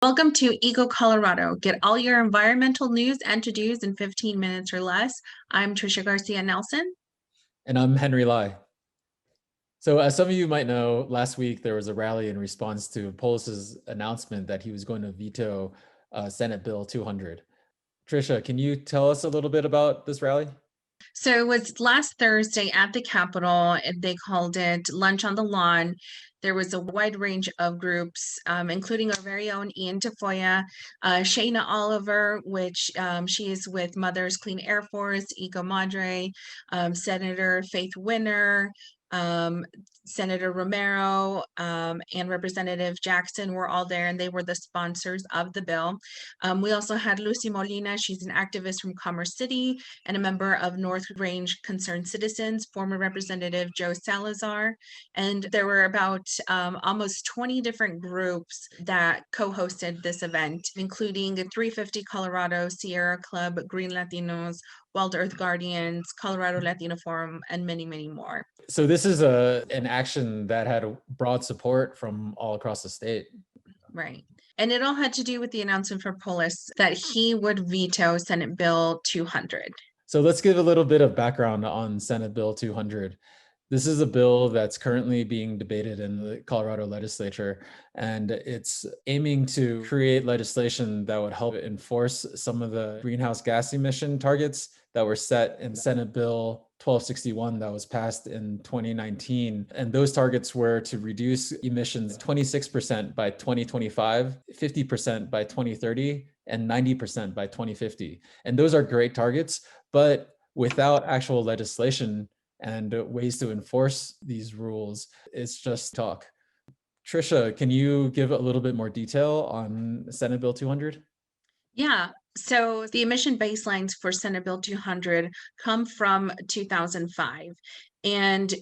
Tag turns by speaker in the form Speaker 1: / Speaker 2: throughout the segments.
Speaker 1: Welcome to Eco Colorado. Get all your environmental news and to-dos in 15 minutes or less. I'm Trisha Garcia Nelson.
Speaker 2: And I'm Henry Lai. So as some of you might know, last week there was a rally in response to Polis's announcement that he was going to veto Senate Bill 200. Trisha, can you tell us a little bit about this rally?
Speaker 1: So it was last Thursday at the Capitol, and they called it Lunch on the Lawn. There was a wide range of groups, including our very own Ian Tafoya, Shayna Oliver, which she is with Mothers Clean Air Force, Eco Madre, Senator Faith Winner, um, Senator Romero, and Representative Jackson were all there, and they were the sponsors of the bill. We also had Lucy Molina. She's an activist from Commerce City and a member of North Range Concerned Citizens, former Representative Joe Salazar. And there were about almost 20 different groups that co-hosted this event, including the 350 Colorado, Sierra Club, Green Latinos, Wild Earth Guardians, Colorado Latino Forum, and many, many more.
Speaker 2: So this is an action that had a broad support from all across the state.
Speaker 1: Right. And it all had to do with the announcement for Polis that he would veto Senate Bill 200.
Speaker 2: So let's give a little bit of background on Senate Bill 200. This is a bill that's currently being debated in the Colorado legislature, and it's aiming to create legislation that would help enforce some of the greenhouse gas emission targets that were set in Senate Bill 1261 that was passed in 2019. And those targets were to reduce emissions 26% by 2025, 50% by 2030, and 90% by 2050. And those are great targets, but without actual legislation and ways to enforce these rules, it's just talk. Trisha, can you give a little bit more detail on Senate Bill 200?
Speaker 1: Yeah. So the emission baselines for Senate Bill 200 come from 2005, and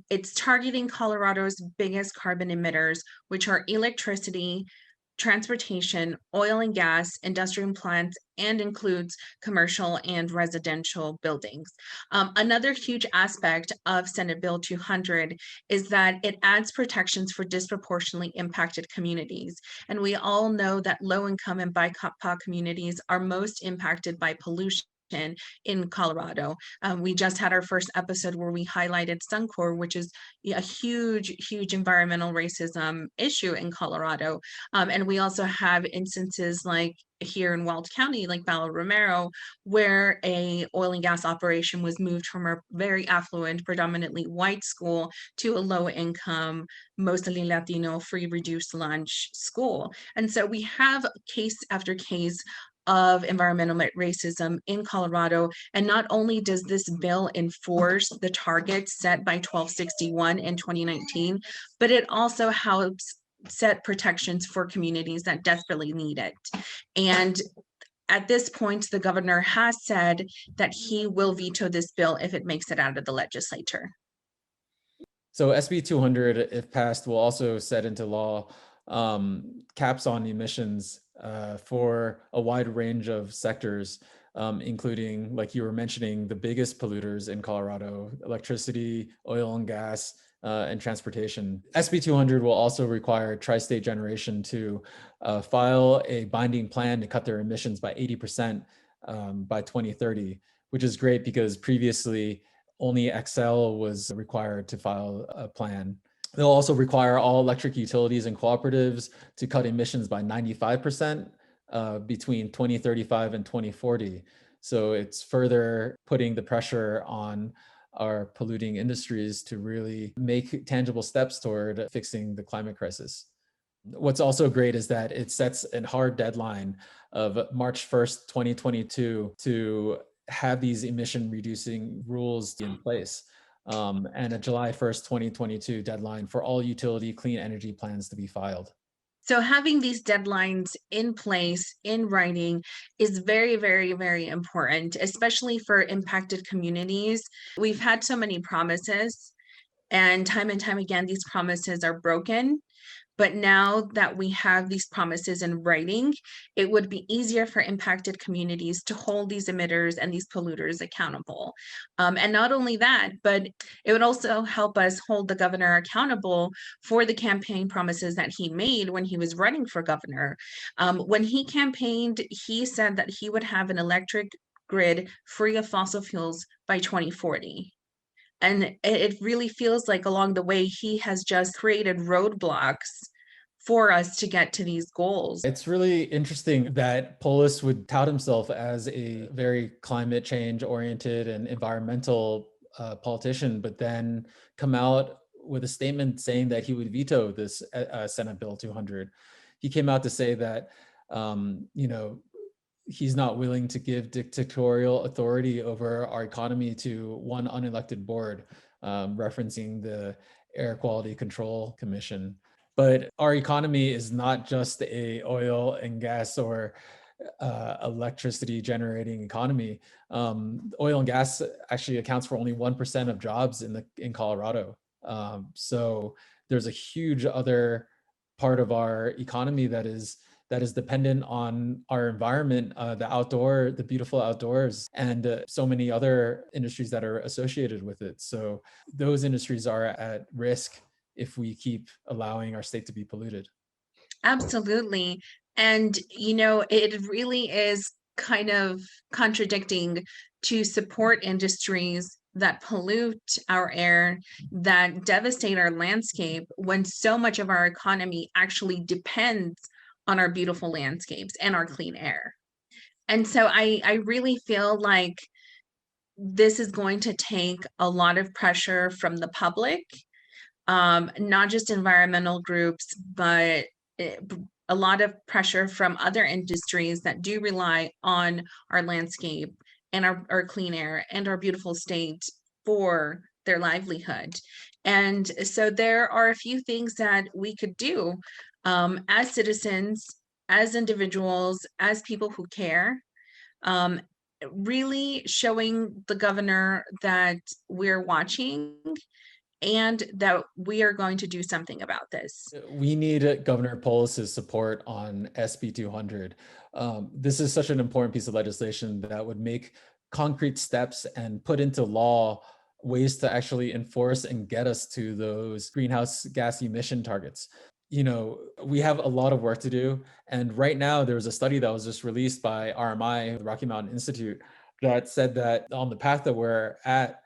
Speaker 1: it's targeting Colorado's biggest carbon emitters, which are electricity, transportation, oil and gas, industrial plants, and includes commercial and residential buildings. Another huge aspect of Senate Bill 200 is that it adds protections for disproportionately impacted communities. And we all know that low income and BIPOC communities are most impacted by pollution in Colorado. We just had our first episode where we highlighted Suncor, which is a huge, huge environmental racism issue in Colorado. And we also have instances like here in Weld County, like Bala Romero, where a oil and gas operation was moved from a very affluent, predominantly white school to a low income, mostly Latino, free reduced lunch school. And so we have case after case of environmental racism in Colorado. And not only does this bill enforce the targets set by 1261 in 2019, but it also helps set protections for communities that desperately need it. And at this point, the governor has said that he will veto this bill if it makes it out of the legislature.
Speaker 2: So SB 200, if passed, will also set into law caps on emissions for a wide range of sectors, including, like you were mentioning, the biggest polluters in Colorado: electricity, oil and gas, and transportation. SB 200 will also require Tri-State Generation to file a binding plan to cut their emissions by 80% by 2030, which is great because previously only Xcel was required to file a plan. They'll also require all electric utilities and cooperatives to cut emissions by 95% between 2035 and 2040. So it's further putting the pressure on our polluting industries to really make tangible steps toward fixing the climate crisis. What's also great is that it sets a hard deadline of March 1st, 2022 to have these emission reducing rules in place, and a July 1st, 2022 deadline for all utility clean energy plans to be filed.
Speaker 1: So having these deadlines in place in writing is very, very, very important, especially for impacted communities. We've had so many promises, and time again, these promises are broken. But now that we have these promises in writing, it would be easier for impacted communities to hold these emitters and these polluters accountable. And not only that, but it would also help us hold the governor accountable for the campaign promises that he made when he was running for governor. When he campaigned, he said that he would have an electric grid free of fossil fuels by 2040. And it really feels like along the way, he has just created roadblocks for us to get to these goals.
Speaker 2: It's really interesting that Polis would tout himself as a very climate change oriented and environmental politician, but then come out with a statement saying that he would veto this Senate Bill 200. He came out to say that, you know, he's not willing to give dictatorial authority over our economy to one unelected board, referencing the Air Quality Control Commission. But our economy is not just a oil and gas or electricity generating economy. Oil and gas actually accounts for only 1% of jobs in Colorado. So there's a huge other part of our economy that is dependent on our environment, the beautiful outdoors, and so many other industries that are associated with it. So those industries are at risk if we keep allowing our state to be polluted.
Speaker 1: Absolutely. And, you know, it really is kind of contradicting to support industries that pollute our air, that devastate our landscape, when so much of our economy actually depends on our beautiful landscapes and our clean air. And so I really feel like this is going to take a lot of pressure from the public, not just environmental groups, but a lot of pressure from other industries that do rely on our landscape and our clean air and our beautiful state for their livelihood. And so there are a few things that we could do, as citizens, as individuals, as people who care, um, really showing the governor that we're watching and that we are going to do something about this.
Speaker 2: We need Governor Polis's support on SB 200. This is such an important piece of legislation that would make concrete steps and put into law ways to actually enforce and get us to those greenhouse gas emission targets. You know, we have a lot of work to do. And right now, there was a study that was just released by RMI, the Rocky Mountain Institute, that said that on the path that we're at,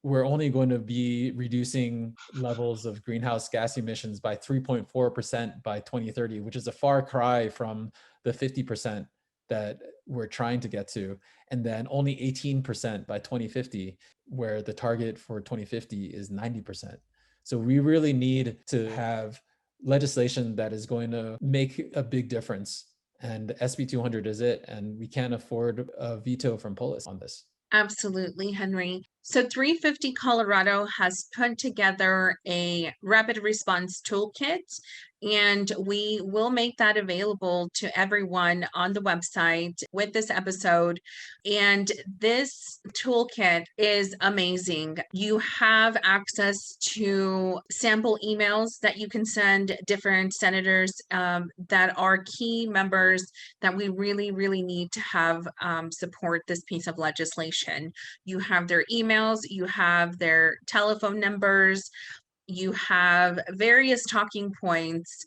Speaker 2: we're only going to be reducing levels of greenhouse gas emissions by 3.4% by 2030, which is a far cry from the 50% that we're trying to get to. And then only 18% by 2050, where the target for 2050 is 90%. So we really need to have legislation that is going to make a big difference. And SB 200 is it. And we can't afford a veto from Polis on this.
Speaker 1: Absolutely, Henry. So 350 Colorado has put together a rapid response toolkit, and we will make that available to everyone on the website with this episode. And this toolkit is amazing. You have access to sample emails that you can send different senators, that are key members that we really, really need to have support this piece of legislation. You have their emails, you have their telephone numbers, you have various talking points,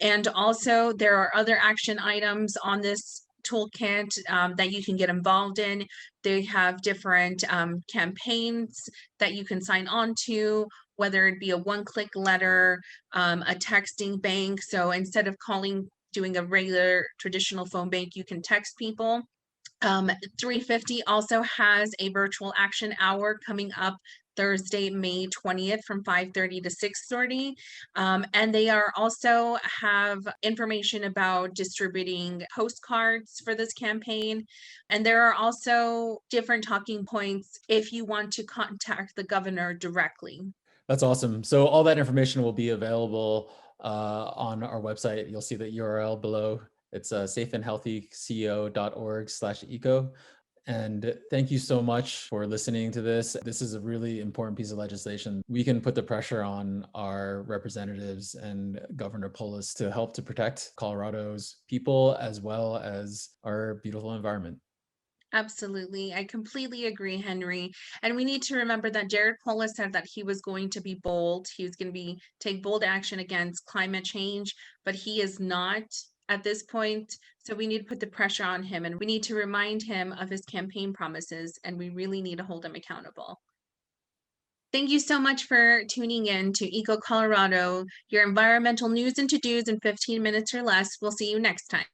Speaker 1: and also there are other action items on this toolkit that you can get involved in. They have different campaigns that you can sign on to, whether it be a one-click letter, a texting bank. So instead of doing a regular traditional phone bank, you can text people. 350 also has a virtual action hour coming up Thursday, May 20th from 5:30 to 6:30. And they are also have information about distributing postcards for this campaign. And there are also different talking points if you want to contact the governor directly.
Speaker 2: That's awesome. So all that information will be available on our website. You'll see the URL below. It's safeandhealthyco.org/eco. And thank you so much for listening to this. This is a really important piece of legislation. We can put the pressure on our representatives and Governor Polis to help to protect Colorado's people as well as our beautiful environment.
Speaker 1: Absolutely. I completely agree, Henry. And we need to remember that Jared Polis said that he was going to be bold. He was going to be take bold action against climate change, but he is not at this point. So we need to put the pressure on him and we need to remind him of his campaign promises and we really need to hold him accountable. Thank you so much for tuning in to Eco Colorado, your environmental news and to-dos in 15 minutes or less. We'll see you next time.